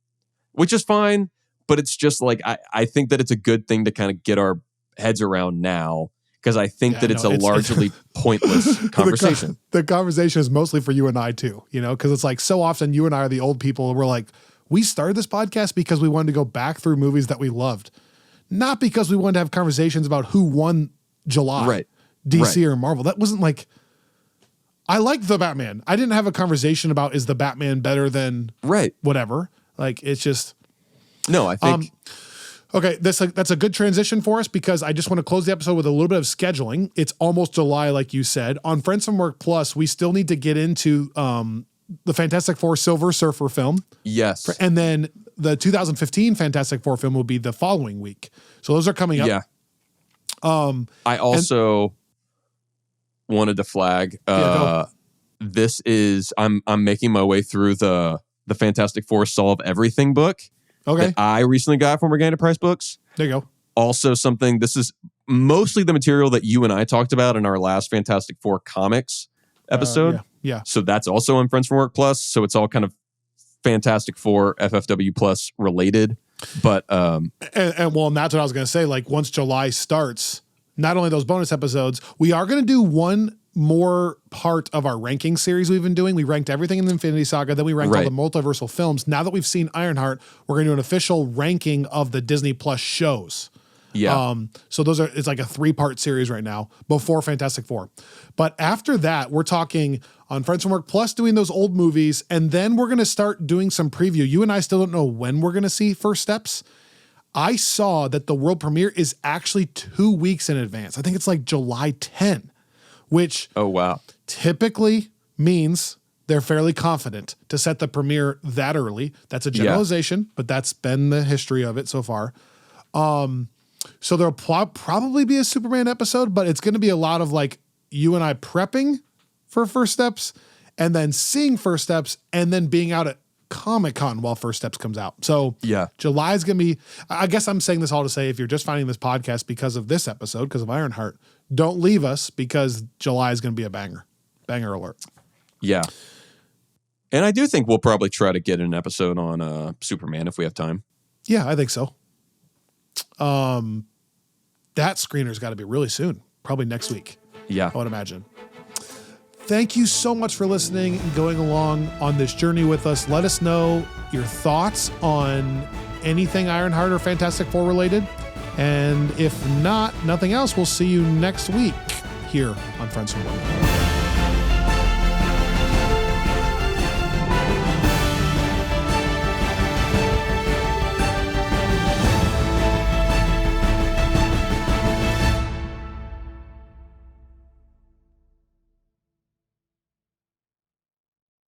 which is fine. But it's just like, I think that it's a good thing to kind of get our heads around now, because I think that it's largely pointless conversation. The conversation is mostly for you and I too, you know, because it's like so often you and I are the old people. We're like, we started this podcast because we wanted to go back through movies that we loved, not because we wanted to have conversations about who won July, DC or Marvel. That wasn't like, I liked the Batman. I didn't have a conversation about, is the Batman better than whatever. Like, it's just. No, I think. Okay, that's a good transition for us, because I just want to close the episode with a little bit of scheduling. It's almost July, like you said. On Friends from Work Plus, we still need to get into the Fantastic Four Silver Surfer film. Yes. And then the 2015 Fantastic Four film will be the following week. So those are coming up. Yeah. I also wanted to flag, this is, I'm making my way through the Fantastic Four Solve Everything book. Okay. That I recently got from Organic Price Books. There you go. Also something, this is mostly the material that you and I talked about in our last Fantastic Four comics episode. Yeah. So that's also on Friends from Work Plus. So it's all kind of Fantastic Four FFW Plus related. But and that's what I was going to say. Like, once July starts, not only those bonus episodes, we are going to do one more part of our ranking series we've been doing. We ranked everything in the Infinity Saga, then we ranked all the multiversal films. Now that we've seen Ironheart, we're going to do an official ranking of the Disney Plus shows. Yeah. So it's like a 3-part series right now before Fantastic Four. But after that, we're talking on Friends from Work Plus, doing those old movies, and then we're going to start doing some preview. You and I still don't know when we're going to see First Steps. I saw that the world premiere is actually 2 weeks in advance. I think it's like July 10. Which typically means they're fairly confident to set the premiere that early. That's a generalization, but that's been the history of it so far. So there'll probably be a Superman episode, but it's going to be a lot of like you and I prepping for First Steps and then seeing First Steps and then being out at Comic-Con while First Steps comes out. So Yeah. July is going to be, I guess I'm saying this all to say, if you're just finding this podcast because of this episode, because of Ironheart, don't leave us because July is going to be a banger. Banger alert. Yeah. And I do think we'll probably try to get an episode on Superman if we have time. Yeah, I think so. That screener's got to be really soon, probably next week. Yeah. I would imagine. Thank you so much for listening and going along on this journey with us. Let us know your thoughts on anything Ironheart or Fantastic Four related. And if not, nothing else, we'll see you next week here on Friends from Work.